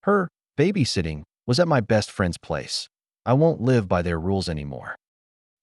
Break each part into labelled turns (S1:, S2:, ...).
S1: Her babysitting was at my best friend's place. I won't live by their rules anymore.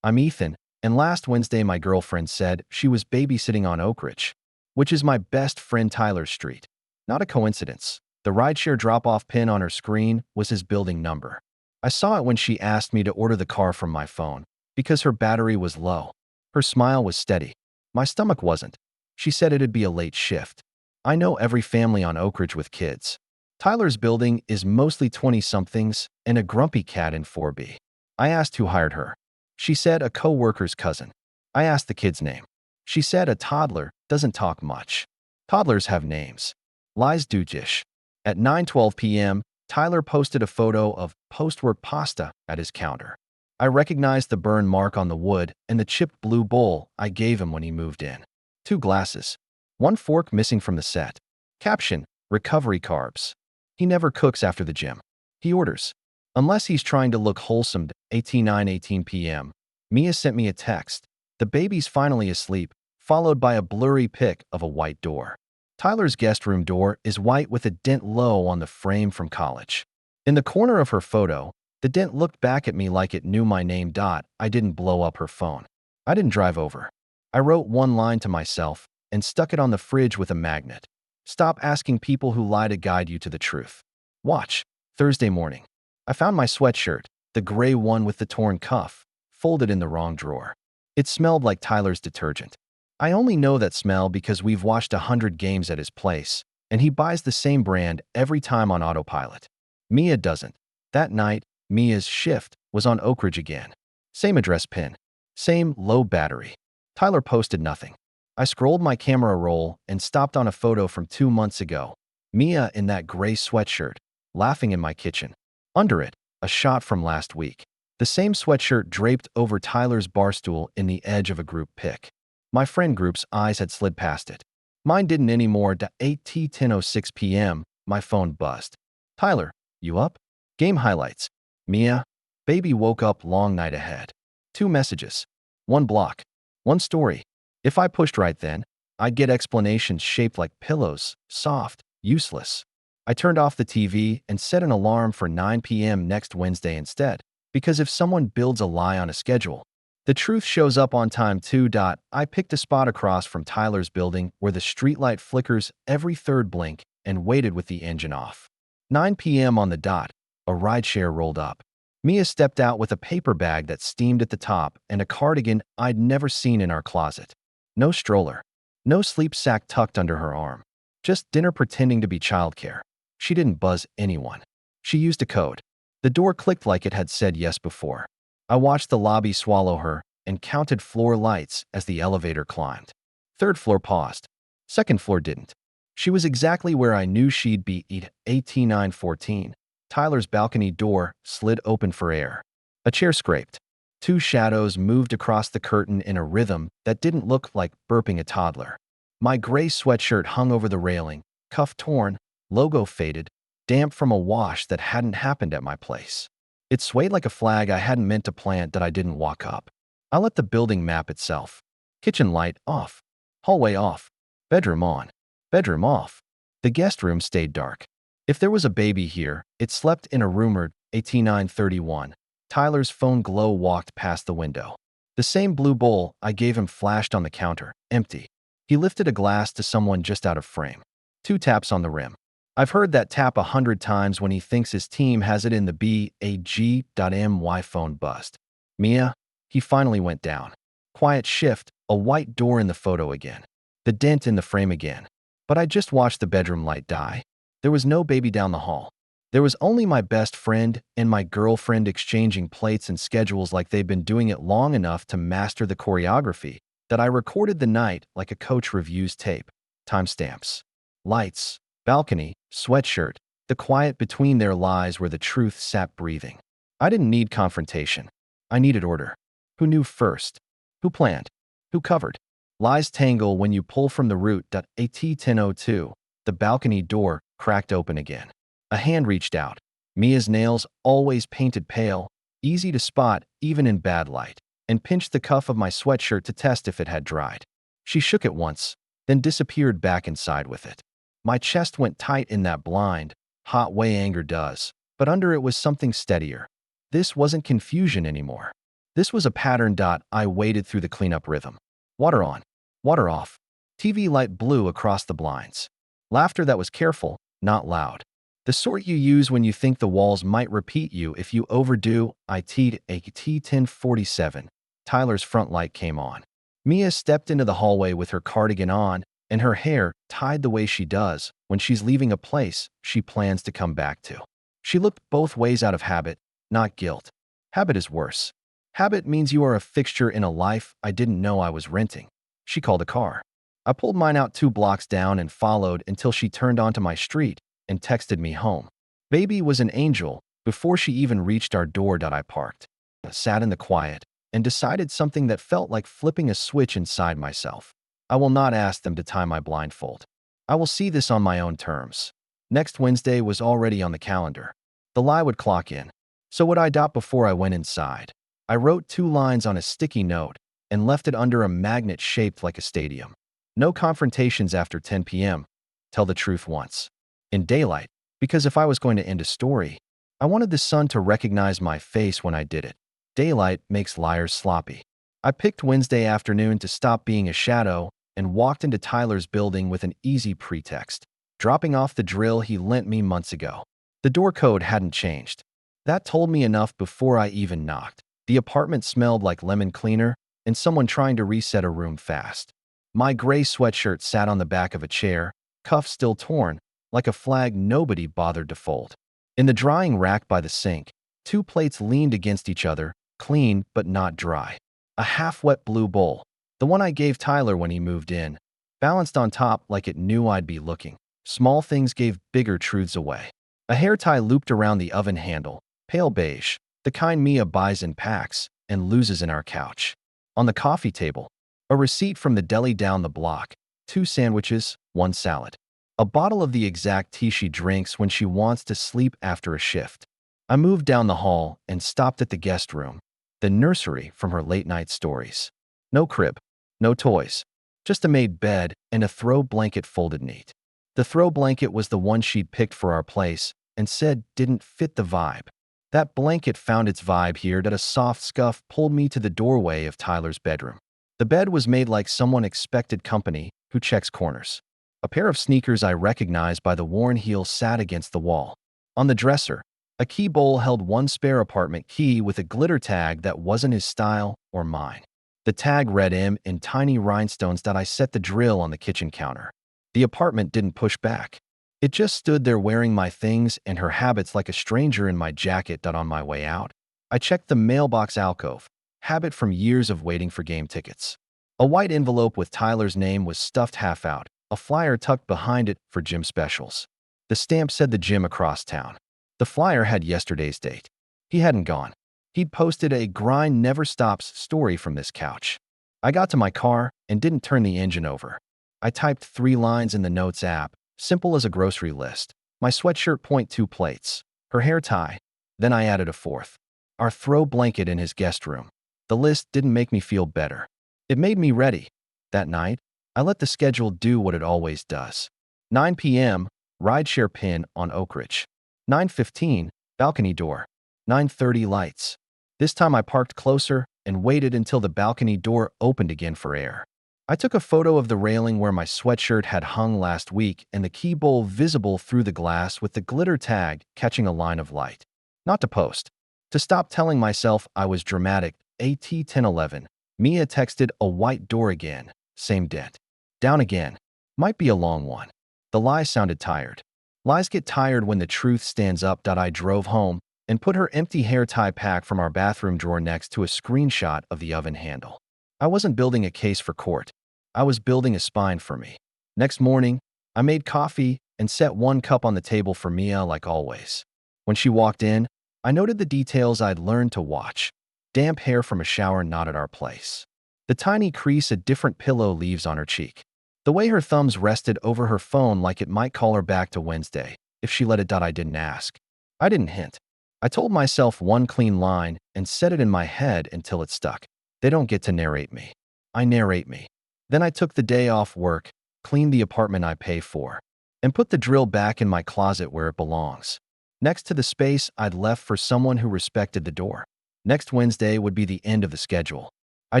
S1: I'm Ethan, and last Wednesday my girlfriend said she was babysitting on Oak Ridge, which is my best friend Tyler's street. Not a coincidence. The rideshare drop-off pin on her screen was his building number. I saw it when she asked me to order the car from my phone because her battery was low. Her smile was steady. My stomach wasn't. She said it'd be a late shift. I know every family on Oak Ridge with kids. Tyler's building is mostly 20-somethings and a grumpy cat in 4B. I asked who hired her. She said a co-worker's cousin. I asked the kid's name. She said a toddler doesn't talk much. Toddlers have names. Lies do dish. At 9:12 p.m., Tyler posted a photo of post-work pasta at his counter. I recognized the burn mark on the wood and the chipped blue bowl I gave him when he moved in. 2 glasses. 1 fork missing from the set. Caption: recovery carbs. He never cooks after the gym. He orders. Unless he's trying to look wholesome. 9:18 p.m. Mia sent me a text. The baby's finally asleep, followed by a blurry pic of a white door. Tyler's guest room door is white with a dent low on the frame from college. In the corner of her photo, the dent looked back at me like it knew my name. I didn't blow up her phone. I didn't drive over. I wrote one line to myself and stuck it on the fridge with a magnet. Stop asking people who lie to guide you to the truth. Watch. Thursday morning. I found my sweatshirt, the gray one with the torn cuff, folded in the wrong drawer. It smelled like Tyler's detergent. I only know that smell because we've watched 100 games at his place, and he buys the same brand every time on autopilot. Mia doesn't. That night, Mia's shift was on Oak Ridge again. Same address pin. Same low battery. Tyler posted nothing. I scrolled my camera roll and stopped on a photo from 2 months ago. Mia in that gray sweatshirt, laughing in my kitchen. Under it, a shot from last week. The same sweatshirt draped over Tyler's barstool in the edge of a group pic. My friend group's eyes had slid past it. Mine didn't anymore. 10:06 p.m., my phone buzzed. Tyler, you up? Game highlights. Mia, baby woke up, long night ahead. 2 messages. 1 block. 1 story. If I pushed right then, I'd get explanations shaped like pillows, soft, useless. I turned off the TV and set an alarm for 9 p.m. next Wednesday instead, because if someone builds a lie on a schedule, the truth shows up on time too. I picked a spot across from Tyler's building where the streetlight flickers every 3rd blink and waited with the engine off. 9 p.m. on the dot, a rideshare rolled up. Mia stepped out with a paper bag that steamed at the top and a cardigan I'd never seen in our closet. No stroller. No sleep sack tucked under her arm. Just dinner pretending to be childcare. She didn't buzz anyone. She used a code. The door clicked like it had said yes before. I watched the lobby swallow her and counted floor lights as the elevator climbed. 3rd floor paused. 2nd floor didn't. She was exactly where I knew she'd be. 9:14. Tyler's balcony door slid open for air. A chair scraped. 2 shadows moved across the curtain in a rhythm that didn't look like burping a toddler. My gray sweatshirt hung over the railing, cuff torn, logo faded, damp from a wash that hadn't happened at my place. It swayed like a flag I hadn't meant to plant that I didn't walk up. I let the building map itself. Kitchen light off. Hallway off. Bedroom on. Bedroom off. The guest room stayed dark. If there was a baby here, it slept in a rumored 9:31. Tyler's phone glow walked past the window. The same blue bowl I gave him flashed on the counter, empty. He lifted a glass to someone just out of frame. 2 taps on the rim. I've heard that tap 100 times when he thinks his team has it in the bag.my phone buzzed. Mia, he finally went down. Quiet shift, a white door in the photo again. The dent in the frame again. But I just watched the bedroom light die. There was no baby down the hall. There was only my best friend and my girlfriend exchanging plates and schedules like they'd been doing it long enough to master the choreography that I recorded the night like a coach reviews tape. Timestamps. Lights. Balcony. Sweatshirt. The quiet between their lies where the truth sat breathing. I didn't need confrontation. I needed order. Who knew first? Who planned? Who covered? Lies tangle when you pull from the root. 10:02. The balcony door cracked open again. A hand reached out. Mia's nails, always painted pale, easy to spot even in bad light, and pinched the cuff of my sweatshirt to test if it had dried. She shook it once, then disappeared back inside with it. My chest went tight in that blind, hot way anger does, but under it was something steadier. This wasn't confusion anymore. This was a pattern. I waded through the cleanup rhythm. Water on, water off. TV light blew across the blinds. Laughter that was careful, not loud. The sort you use when you think the walls might repeat you if you overdo. I teed a T1047. Tyler's front light came on. Mia stepped into the hallway with her cardigan on and her hair tied the way she does when she's leaving a place she plans to come back to. She looked both ways out of habit, not guilt. Habit is worse. Habit means you are a fixture in a life I didn't know I was renting. She called a car. I pulled mine out 2 blocks down and followed until she turned onto my street and texted me home. Baby was an angel before she even reached our door. I parked, sat in the quiet, and decided something that felt like flipping a switch inside myself. I will not ask them to tie my blindfold. I will see this on my own terms. Next Wednesday was already on the calendar. The lie would clock in. So would I. Before I went inside, I wrote 2 lines on a sticky note and left it under a magnet shaped like a stadium. No confrontations after 10 p.m. Tell the truth once. In daylight, because if I was going to end a story, I wanted the sun to recognize my face when I did it. Daylight makes liars sloppy. I picked Wednesday afternoon to stop being a shadow and walked into Tyler's building with an easy pretext, dropping off the drill he lent me months ago. The door code hadn't changed. That told me enough before I even knocked. The apartment smelled like lemon cleaner and someone trying to reset a room fast. My gray sweatshirt sat on the back of a chair, cuffs still torn, like a flag nobody bothered to fold. In the drying rack by the sink, 2 plates leaned against each other, clean but not dry. A half-wet blue bowl, the one I gave Tyler when he moved in, balanced on top like it knew I'd be looking. Small things gave bigger truths away. A hair tie looped around the oven handle, pale beige, the kind Mia buys in packs and loses in our couch. On the coffee table, a receipt from the deli down the block, 2 sandwiches, 1 salad. A bottle of the exact tea she drinks when she wants to sleep after a shift. I moved down the hall and stopped at the guest room, the nursery from her late-night stories. No crib, no toys, just a made bed and a throw blanket folded neat. The throw blanket was the one she'd picked for our place and said didn't fit the vibe. That blanket found its vibe here. A soft scuff pulled me to the doorway of Tyler's bedroom. The bed was made like someone expected company who checks corners. A pair of sneakers I recognized by the worn heel sat against the wall. On the dresser, a key bowl held 1 spare apartment key with a glitter tag that wasn't his style or mine. The tag read M in tiny rhinestones. I set the drill on the kitchen counter. The apartment didn't push back. It just stood there wearing my things and her habits like a stranger in my jacket. On my way out, I checked the mailbox alcove, habit from years of waiting for game tickets. A white envelope with Tyler's name was stuffed half out, a flyer tucked behind it for gym specials. The stamp said the gym across town. The flyer had yesterday's date. He hadn't gone. He'd posted a grind never stops story from this couch. I got to my car and didn't turn the engine over. I typed 3 lines in the Notes app, simple as a grocery list. My sweatshirt, 2 plates, her hair tie. Then I added a 4th. Our throw blanket in his guest room. The list didn't make me feel better. It made me ready. That night, I let the schedule do what it always does. 9 p.m., rideshare pin on Oak Ridge. 9:15, balcony door. 9:30, lights. This time I parked closer and waited until the balcony door opened again for air. I took a photo of the railing where my sweatshirt had hung last week and the key bowl visible through the glass with the glitter tag catching a line of light. Not to post. To stop telling myself I was dramatic. AT1011. Mia texted a white door again. Same dent. Down again. Might be a long one. The lie sounded tired. Lies get tired when the truth stands up. I drove home and put her empty hair tie pack from our bathroom drawer next to a screenshot of the oven handle. I wasn't building a case for court. I was building a spine for me. Next morning, I made coffee and set 1 cup on the table for Mia like always. When she walked in, I noted the details I'd learned to watch. Damp hair from a shower not at our place. The tiny crease a different pillow leaves on her cheek. The way her thumbs rested over her phone like it might call her back to Wednesday, if she let it. I didn't ask. I didn't hint. I told myself 1 clean line and said it in my head until it stuck. They don't get to narrate me. I narrate me. Then I took the day off work, cleaned the apartment I pay for, and put the drill back in my closet where it belongs, next to the space I'd left for someone who respected the door. Next Wednesday would be the end of the schedule. I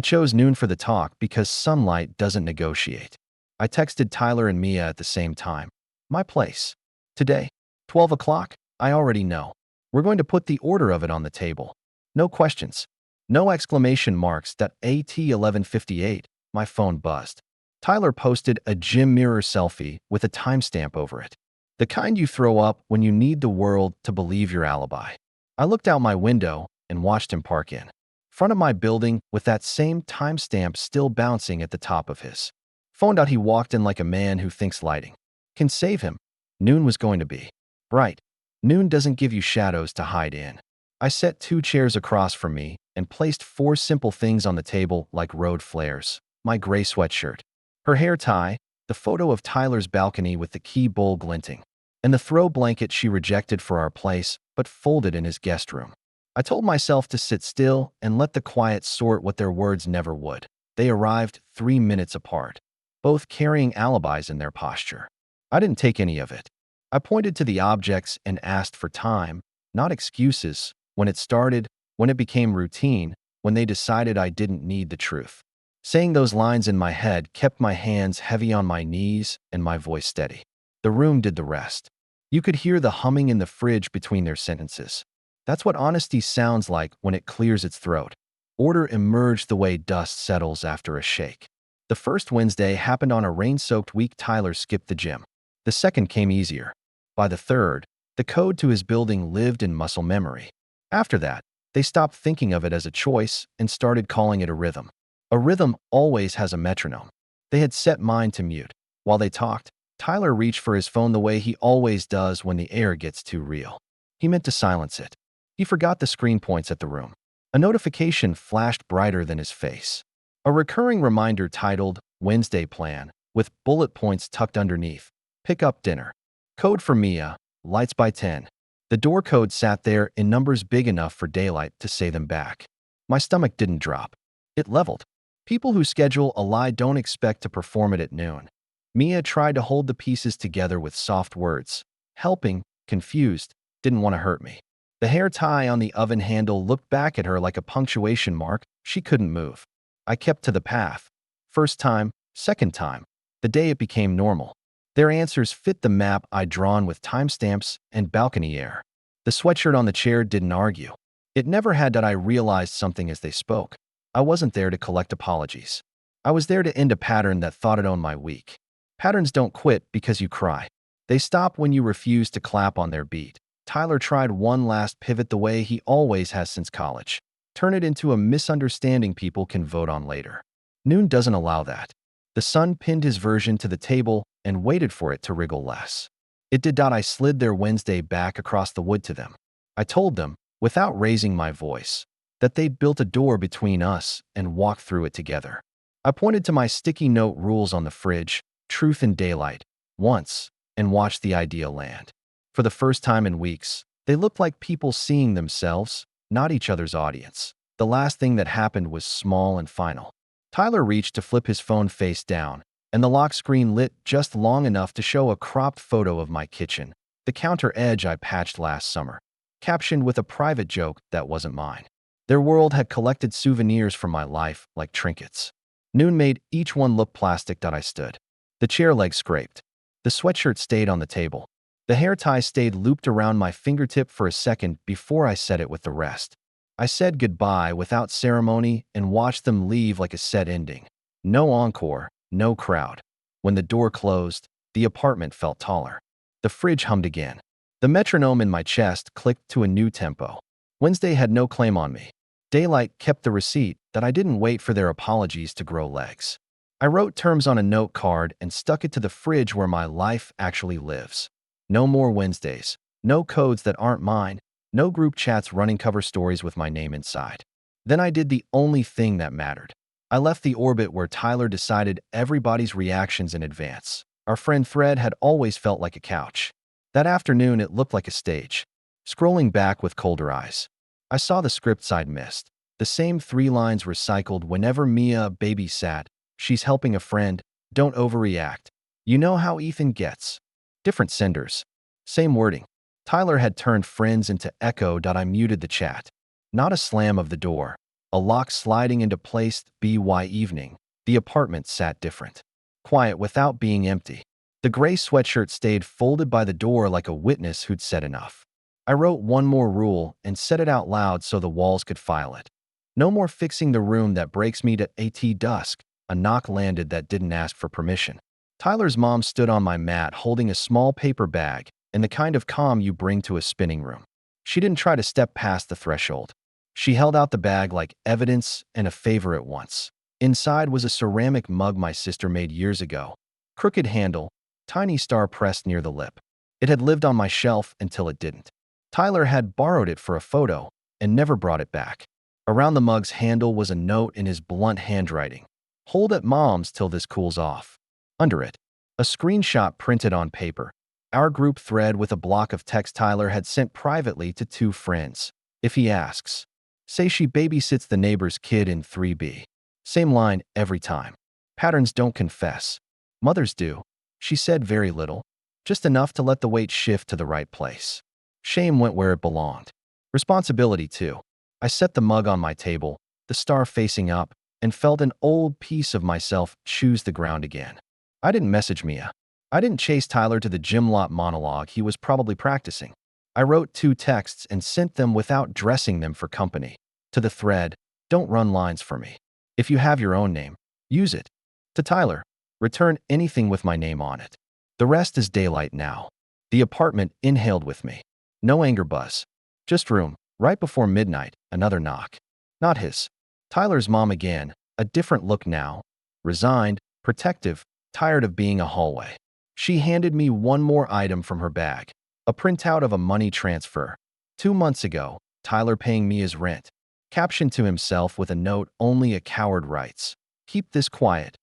S1: chose noon for the talk because sunlight doesn't negotiate. I texted Tyler and Mia at the same time. My place. Today, 12 o'clock, I already know. We're going to put the order of it on the table. No questions. No exclamation marks. At 11:58, my phone buzzed. Tyler posted a gym mirror selfie with a timestamp over it. The kind you throw up when you need the world to believe your alibi. I looked out my window and watched him park in front of my building with that same timestamp still bouncing at the top of his phone. He walked in like a man who thinks lighting can save him. Noon was going to be bright. Noon doesn't give you shadows to hide in. I set 2 chairs across from me and placed 4 simple things on the table like road flares, my gray sweatshirt, her hair tie, the photo of Tyler's balcony with the key bowl glinting, and the throw blanket she rejected for our place but folded in his guest room. I told myself to sit still and let the quiet sort what their words never would. They arrived 3 minutes apart, both carrying alibis in their posture. I didn't take any of it. I pointed to the objects and asked for time, not excuses. When it started, when it became routine, when they decided I didn't need the truth. Saying those lines in my head kept my hands heavy on my knees and my voice steady. The room did the rest. You could hear the humming in the fridge between their sentences. That's what honesty sounds like when it clears its throat. Order emerged the way dust settles after a shake. The first Wednesday happened on a rain-soaked week. Tyler skipped the gym. The second came easier. By the third, the code to his building lived in muscle memory. After that, they stopped thinking of it as a choice and started calling it a rhythm. A rhythm always has a metronome. They had set mine to mute. While they talked, Tyler reached for his phone the way he always does when the air gets too real. He meant to silence it. He forgot the screen points at the room. A notification flashed brighter than his face. A recurring reminder titled Wednesday Plan, with bullet points tucked underneath. Pick up dinner. Code for Mia, lights by 10. The door code sat there in numbers big enough for daylight to say them back. My stomach didn't drop. It leveled. People who schedule a lie don't expect to perform it at noon. Mia tried to hold the pieces together with soft words. Helping, confused, didn't want to hurt me. The hair tie on the oven handle looked back at her like a punctuation mark. She couldn't move. I kept to the path. First time, second time. The day it became normal. Their answers fit the map I'd drawn with timestamps and balcony air. The sweatshirt on the chair didn't argue. It never had. I realized something as they spoke. I wasn't there to collect apologies. I was there to end a pattern that thought it owned my week. Patterns don't quit because you cry. They stop when you refuse to clap on their beat. Tyler tried one last pivot the way he always has since college. Turn it into a misunderstanding people can vote on later. Noon doesn't allow that. The sun pinned his version to the table and waited for it to wriggle less. It did. I slid their Wednesday back across the wood to them. I told them, without raising my voice, that they'd built a door between us and walked through it together. I pointed to my sticky note rules on the fridge, truth in daylight, once, and watched the idea land. For the first time in weeks, they looked like people seeing themselves, not each other's audience. The last thing that happened was small and final. Tyler reached to flip his phone face down, and the lock screen lit just long enough to show a cropped photo of my kitchen, the counter edge I patched last summer, captioned with a private joke that wasn't mine. Their world had collected souvenirs from my life like trinkets. Noon made each one look plastic. I stood. The chair leg scraped. The sweatshirt stayed on the table. The hair tie stayed looped around my fingertip for a second before I said it with the rest. I said goodbye without ceremony and watched them leave like a set ending. No encore, no crowd. When the door closed, the apartment felt taller. The fridge hummed again. The metronome in my chest clicked to a new tempo. Wednesday had no claim on me. Daylight kept the receipt that I didn't wait for their apologies to grow legs. I wrote terms on a note card and stuck it to the fridge where my life actually lives. No more Wednesdays. No codes that aren't mine. No group chats running cover stories with my name inside. Then I did the only thing that mattered. I left the orbit where Tyler decided everybody's reactions in advance. Our friend thread had always felt like a couch. That afternoon, it looked like a stage. Scrolling back with colder eyes, I saw the scripts I'd missed. The same 3 lines recycled whenever Mia babysat. She's helping a friend. Don't overreact. You know how Ethan gets. Different senders. Same wording. Tyler had turned friends into echo. I muted the chat. Not a slam of the door. A lock sliding into place. By evening, the apartment sat different. Quiet without being empty. The gray sweatshirt stayed folded by the door like a witness who'd said enough. I wrote one more rule and said it out loud so the walls could file it. No more fixing the room that breaks me at dusk. A knock landed that didn't ask for permission. Tyler's mom stood on my mat holding a small paper bag and the kind of calm you bring to a spinning room. She didn't try to step past the threshold. She held out the bag like evidence and a favor at once. Inside was a ceramic mug my sister made years ago. Crooked handle, tiny star pressed near the lip. It had lived on my shelf until it didn't. Tyler had borrowed it for a photo and never brought it back. Around the mug's handle was a note in his blunt handwriting. Hold at mom's till this cools off. Under it, a screenshot printed on paper. Our group thread with a block of text Tyler had sent privately to 2 friends. If he asks, say she babysits the neighbor's kid in 3B. Same line every time. Patterns don't confess. Mothers do. She said very little, just enough to let the weight shift to the right place. Shame went where it belonged. Responsibility too. I set the mug on my table, the star facing up, and felt an old piece of myself choose the ground again. I didn't message Mia. I didn't chase Tyler to the gym lot monologue he was probably practicing. I wrote 2 texts and sent them without dressing them for company. To the thread, don't run lines for me. If you have your own name, use it. To Tyler, return anything with my name on it. The rest is daylight now. The apartment inhaled with me. No anger buzz. Just room. Right before midnight, another knock. Not his. Tyler's mom again, a different look now. Resigned, protective, tired of being a hallway. She handed me one more item from her bag. A printout of a money transfer. 2 months ago, Tyler paying me his rent. Captioned to himself with a note only a coward writes. Keep this quiet.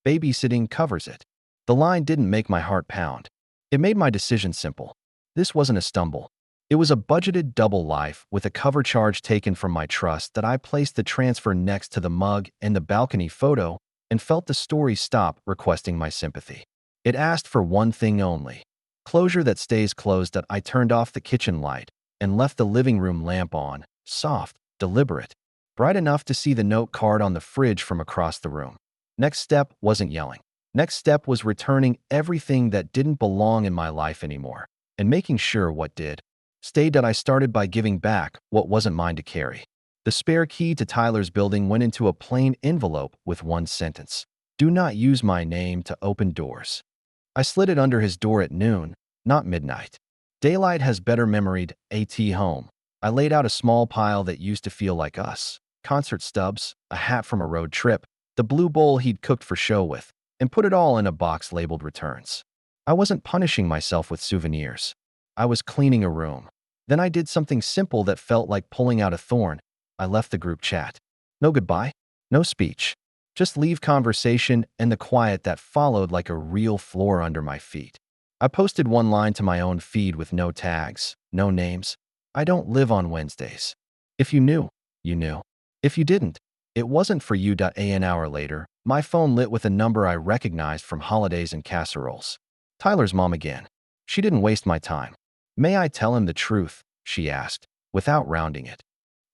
S1: Babysitting covers it. The line didn't make my heart pound. It made my decision simple. This wasn't a stumble. It was a budgeted double life with a cover charge taken from my trust that I placed the transfer next to the mug and the balcony photo and felt the story stop requesting my sympathy. It asked for one thing only. Closure that stays closed. That I turned off the kitchen light and left the living room lamp on, soft, deliberate, bright enough to see the note card on the fridge from across the room. Next step wasn't yelling. Next step was returning everything that didn't belong in my life anymore and making sure what did. Stayed. That I started by giving back what wasn't mine to carry. The spare key to Tyler's building went into a plain envelope with one sentence. Do not use my name to open doors. I slid it under his door at noon, not midnight. Daylight has better memoried at home. I laid out a small pile that used to feel like us. Concert stubs, a hat from a road trip, the blue bowl he'd cooked for show with, and put it all in a box labeled returns. I wasn't punishing myself with souvenirs. I was cleaning a room. Then I did something simple that felt like pulling out a thorn. I left the group chat. No goodbye, no speech. Just leave conversation and the quiet that followed like a real floor under my feet. I posted one line to my own feed with no tags, no names. I don't live on Wednesdays. If you knew, you knew. If you didn't, it wasn't for you. An hour later, my phone lit with a number I recognized from holidays and casseroles. Tyler's mom again. She didn't waste my time. May I tell him the truth? She asked, without rounding it.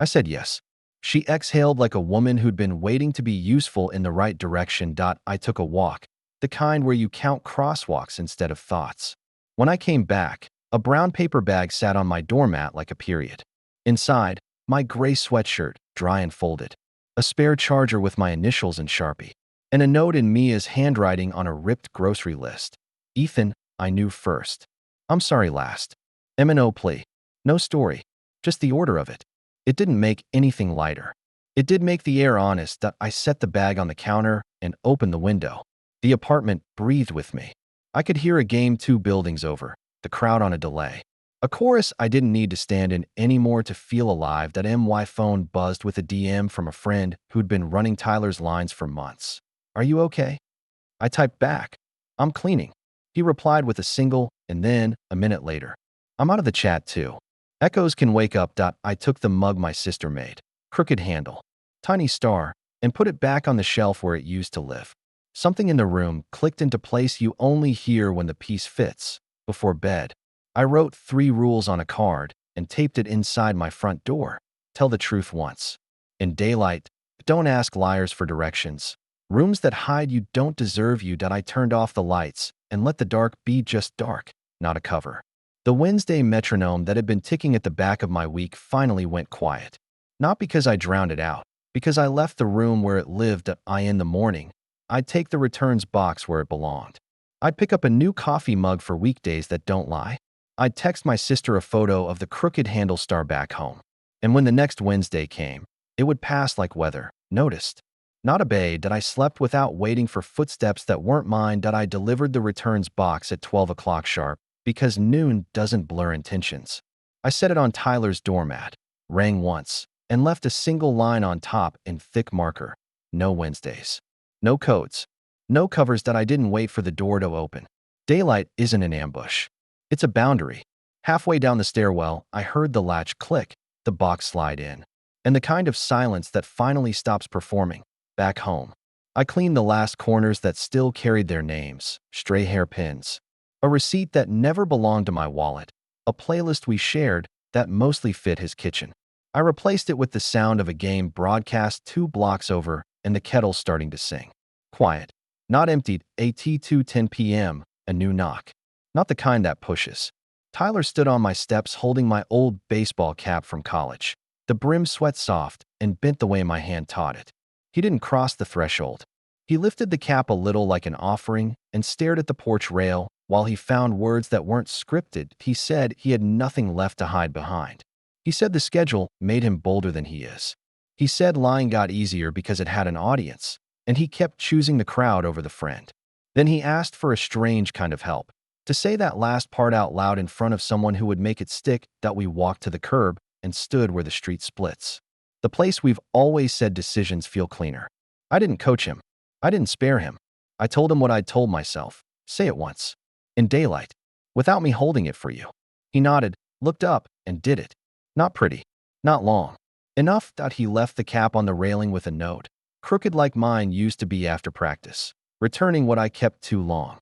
S1: I said yes. She exhaled like a woman who'd been waiting to be useful in the right direction. I took a walk, the kind where you count crosswalks instead of thoughts. When I came back, a brown paper bag sat on my doormat like a period. Inside, my gray sweatshirt, dry and folded, a spare charger with my initials in Sharpie, and a note in Mia's handwriting on a ripped grocery list. Ethan, I knew first. I'm sorry last. M&O plea. No story, just the order of it. It didn't make anything lighter. It did make the air honest. I set the bag on the counter and opened the window. The apartment breathed with me. I could hear a game 2 buildings over, the crowd on a delay. A chorus I didn't need to stand in anymore to feel alive. My phone buzzed with a DM from a friend who'd been running Tyler's lines for months. Are you okay? I typed back. I'm cleaning. He replied with a single, and then, a minute later, I'm out of the chat too. Echoes can wake up. I took the mug my sister made, crooked handle, tiny star, and put it back on the shelf where it used to live. Something in the room clicked into place you only hear when the piece fits, Before bed, I wrote 3 rules on a card and taped it inside my front door. Tell the truth once. In daylight, don't ask liars for directions. Rooms that hide you don't deserve you. I turned off the lights and let the dark be just dark, not a cover. The Wednesday metronome that had been ticking at the back of my week finally went quiet. Not because I drowned it out, because I left the room where it lived. In the morning, I'd take the returns box where it belonged. I'd pick up a new coffee mug for weekdays that don't lie. I'd text my sister a photo of the crooked handle star back home. And when the next Wednesday came, it would pass like weather, noticed. Not obeyed. I slept without waiting for footsteps that weren't mine. I delivered the returns box at 12 o'clock sharp, because noon doesn't blur intentions. I set it on Tyler's doormat, rang once, and left a single line on top in thick marker. No Wednesdays. No codes. No covers. I didn't wait for the door to open. Daylight isn't an ambush. It's a boundary. Halfway down the stairwell, I heard the latch click, the box slide in, and the kind of silence that finally stops performing. Back home, I cleaned the last corners that still carried their names, stray hairpins, a receipt that never belonged to my wallet, a playlist we shared that mostly fit his kitchen. I replaced it with the sound of a game broadcast 2 blocks over and the kettle starting to sing. Quiet. Not emptied. At 2:10 p.m., a new knock. Not the kind that pushes. Tyler stood on my steps holding my old baseball cap from college. The brim sweat soft and bent the way my hand taught it. He didn't cross the threshold. He lifted the cap a little like an offering and stared at the porch rail while he found words that weren't scripted. He said he had nothing left to hide behind. He said the schedule made him bolder than he is. He said lying got easier because it had an audience, and he kept choosing the crowd over the friend. Then he asked for a strange kind of help. To say that last part out loud in front of someone who would make it stick. That we walked to the curb and stood where the street splits. The place we've always said decisions feel cleaner. I didn't coach him. I didn't spare him. I told him what I'd told myself. Say it once. In daylight. Without me holding it for you. He nodded, looked up, and did it. Not pretty. Not long. Enough that he left the cap on the railing with a note, crooked like mine used to be after practice, returning what I kept too long.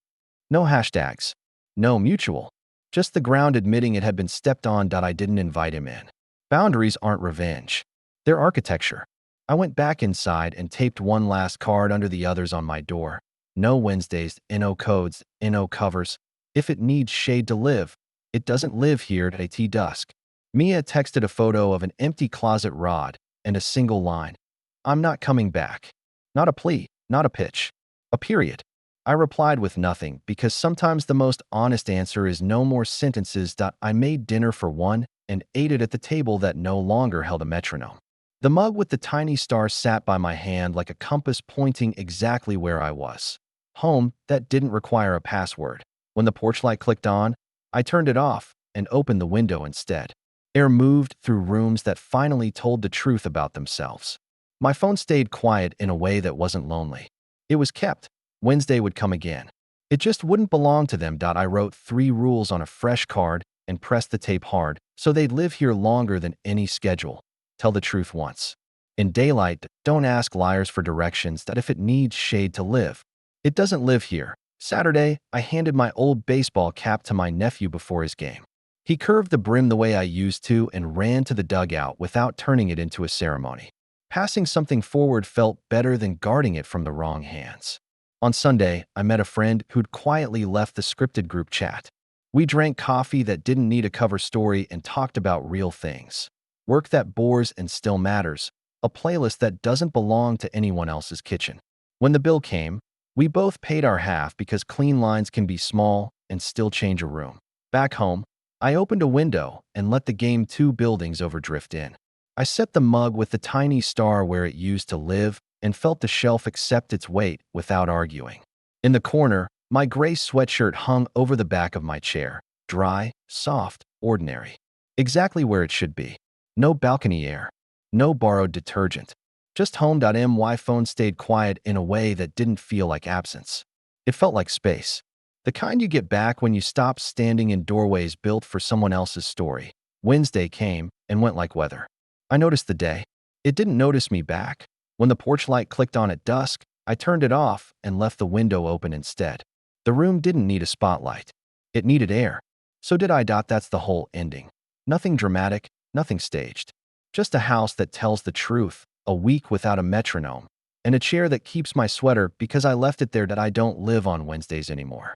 S1: No hashtags. No mutual. Just the ground admitting it had been stepped on. I didn't invite him in. Boundaries aren't revenge. They're architecture. I went back inside and taped one last card under the others on my door. No Wednesdays, no codes, no covers. If it needs shade to live, it doesn't live here at dusk. Mia texted a photo of an empty closet rod and a single line. I'm not coming back. Not a plea, not a pitch. A period. I replied with nothing because sometimes the most honest answer is no more sentences. I made dinner for one and ate it at the table that no longer held a metronome. The mug with the tiny star sat by my hand like a compass pointing exactly where I was. Home that didn't require a password. When the porch light clicked on, I turned it off and opened the window instead. Air moved through rooms that finally told the truth about themselves. My phone stayed quiet in a way that wasn't lonely. It was kept. Wednesday would come again. It just wouldn't belong to them. I wrote 3 rules on a fresh card and pressed the tape hard so they'd live here longer than any schedule. Tell the truth once. In daylight, don't ask liars for directions. If it needs shade to live, it doesn't live here. Saturday, I handed my old baseball cap to my nephew before his game. He curved the brim the way I used to and ran to the dugout without turning it into a ceremony. Passing something forward felt better than guarding it from the wrong hands. On Sunday, I met a friend who'd quietly left the scripted group chat. We drank coffee that didn't need a cover story and talked about real things. Work that bores and still matters, a playlist that doesn't belong to anyone else's kitchen. When the bill came, we both paid our half because clean lines can be small and still change a room. Back home, I opened a window and let the game 2 buildings over drift in. I set the mug with the tiny star where it used to live and felt the shelf accept its weight without arguing. In the corner, my gray sweatshirt hung over the back of my chair, dry, soft, ordinary. Exactly where it should be. No balcony air. No borrowed detergent. Just home. My phone stayed quiet in a way that didn't feel like absence. It felt like space. The kind you get back when you stop standing in doorways built for someone else's story. Wednesday came and went like weather. I noticed the day. It didn't notice me back. When the porch light clicked on at dusk, I turned it off and left the window open instead. The room didn't need a spotlight. It needed air. So did I. That's the whole ending. Nothing dramatic, nothing staged. Just a house that tells the truth, a week without a metronome, and a chair that keeps my sweater because I left it there. That I don't live on Wednesdays anymore.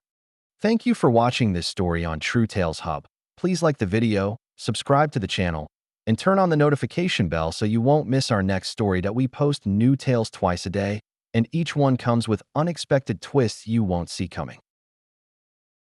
S1: Thank you for watching this story on True Tales Hub. Please like the video, subscribe to the channel, and turn on the notification bell so you won't miss our next story. That we post new tales twice a day, and each one comes with unexpected twists you won't see coming.